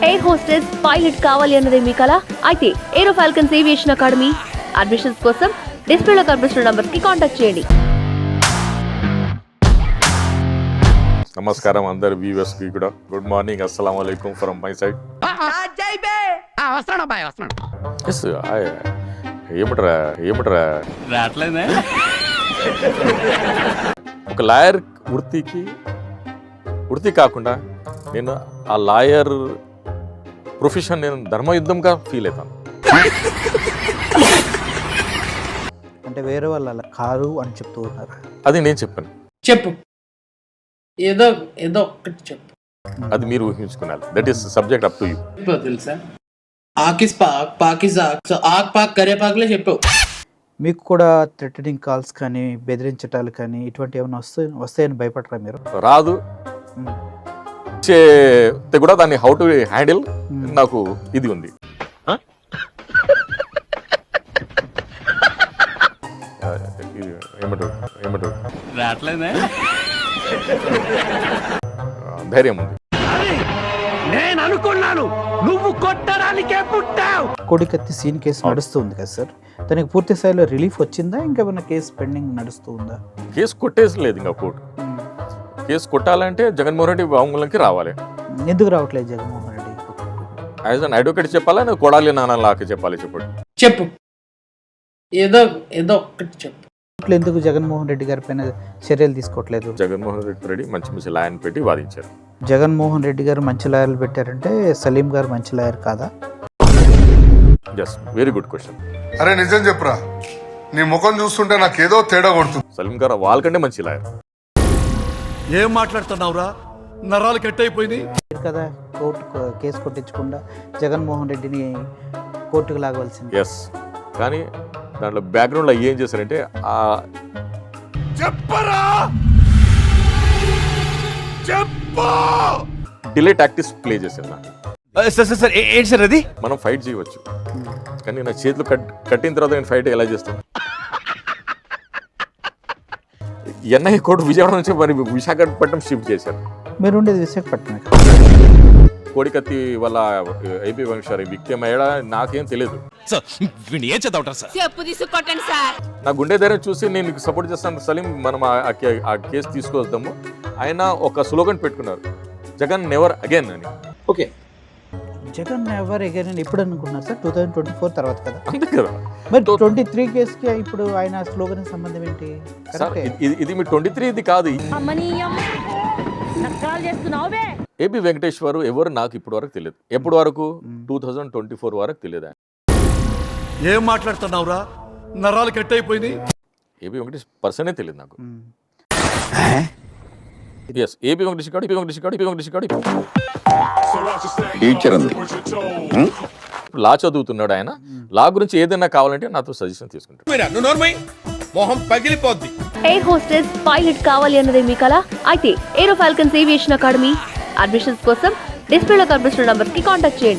Air hostess pilot కావాలి అన్నదే మీ కల అయితే ఏరో ఫాల్కన్స్ ఏవియేషన్ అకాడమీ అడ్మిషన్స్ కోసం డిస్ప్లేలో కనిపిస్తున్న నంబర్ కి కాంటాక్ట్ చేయండి. నమస్కారం అందరు వ్యూవర్స్ కి కూడా గుడ్ మార్నింగ్, అస్సలాము అలైకుం ఫ్రమ్ మై సైడ్. ఎస్ ఏమిట్రా రాట్లేదే. ఒక లాయర్ వృత్తి కాకుండా నేను ఆ లాయర్ ప్రొఫెషన్ నేను ధర్మయుద్ధంగా ఫీల్ అవుతాను. అంటే వేరే వాళ్ళు అలా కారు అని చెప్తూ ఉన్నారు. అది నేను చెప్పాను. చెప్పు, ఏదో ఒక్కటి చెప్పు. అది మీరు ఊహించుకున్నారు. That is subject up to you. చెప్పు తెలుసా, ఆకిస్ పాక్ పాకిజాక్ ఆక్ పాక్ కరేపాకులే చెప్పావు. మీకు కూడా థ్రెటనింగ్ కాల్స్ కానీ బెదిరించటాలు కానీ ఇటువంటి ఏమైనా వస్తాయని భయపడరా మీరు? రాదు కూడా దాన్ని హౌ టు హ్యాండిల్ నాకు ఇది ఉంది. ఏమంటారు రాట్లేదే. ధైర్యం ఉంది. నేను అనుకున్నాను నువ్వు కొట్టడానికే పుట్టావు. కోడికత్తి సీన్ కేసు నడుస్తూ ఉంది కదా సార్, దానికి పూర్తి స్థాయిలో రిలీఫ్ వచ్చిందా? ఇంకేమైనా కేసు పెండింగ్ నడుస్తూ ఉందా? కేసు కొట్టేసలేదు ఇంకా కోర్టు. కేసు కొట్టాలంటే జగన్మోహన్ రెడ్డి వాంగ్మూలంకి రావాలి. ఎందుకు రావట్లేదు Jaganmohan Reddy? As an advocate చెప్పాలా, నేను కొడాలి నాన్నలాగా చెప్పాలి? చెప్పండి. చెప్పు, ఏదో ఒక్కటి చెప్పు. ఇట్లా ఎందుకు జగన్మోహన్ రెడ్డి గారి పైన చర్యలు తీసుకోవట్లేదు? జగన్మోహన్ రెడ్డి మంచి లాయర్ని పెట్టి వాదించారు. జగన్మోహన్ రెడ్డి గారు మంచి లాయర్లు పెట్టారంటే సలీం గారు మంచి లాయర్ కాదా? Yes, very good question. అరే నిజం చెప్పురా, నీ ముఖం చూస్తుంటే నాకేదో తేడా కొడుతుంది. సలీం గారు వాళ్ళకంటే మంచి లాయర్. ఏం మాట్లాడుతున్నావురా? నరాలు కట్ అయిపోయింది కదా. కోర్టు కేసు కొట్టించకుండా జగన్మోహన్ రెడ్డిని కోర్టుకు లాగవలసింది. ఎస్, కానీ దాంట్లో బ్యాక్గ్రౌండ్లో ఏం చేశారంటే చెప్పరా డిలే టాక్టిక్స్ ప్లే చేశారు. నాకు సార్ ఏంటి సార్ అది? మనం ఫైట్ చేయవచ్చు, కానీ నా చేతులు కట్టిన తర్వాత నేను ఫైట్ ఎలా చేస్తాను? ఎన్ఐఏ కోర్టు విజయవాడ నుంచి మరి విశాఖపట్నం షిఫ్ట్ చేశారు. మీరు ఉండేది విశాఖపట్నం. కోడికత్తి వాళ్ళ ఏపీ వంశారి విక్టిమ్ అయ్యాడా నాకేం తెలియదు. నా గుండె ధైర్యం చూసి నేను సపోర్ట్ చేస్తాను సలీం, మనం ఆ కేసు తీసుకొద్దాము. ఆయన ఒక స్లోగన్ పెట్టుకున్నారు, జగన్ నెవర్ అగైన్ అని. ఓకే, జగన్ నెవర్ అగైన్ అని ఎప్పుడు అనుకున్నారు సార్? 2024 తర్వాత కదా. అంతే కదా. మరి 23 కేసుకి ఇప్పుడు ఆయన స్లోగన్ సంబంధం ఏంటి? ఇది మీ 23 ఇది కాదు. ఏపీ వెంకటేశ్వర్ ఎవరు నాకు ఇప్పటి వరకు తెలియదు. ఎప్పటి వరకు? 2024 వరకు తెలియదు. ఏం మాట్లాడుతున్నావురా? నరాలు కట్ అయిపోయింది. ఏపీ వెంకటేష్ పర్సనే తెలియదు నాకు. ఎస్, ఏపీ వెంకటేష్ లా చదువుతున్నాడు ఆయన. లా గురించి ఏదైనా కావాలంటే నాతో సజెషన్ తీసుకుంటాడు. ఎయిర్ హోస్టెస్ పైలట్ కావాలి అన్నదే మీ కల అయితే ఏరో ఫాల్కన్స్ ఏవియేషన్ అకాడమీ అడ్మిషన్స్ కోసం డిస్ప్లేలో కనిపిస్తున్న నంబర్ కి కాంటాక్ట్ చేయండి.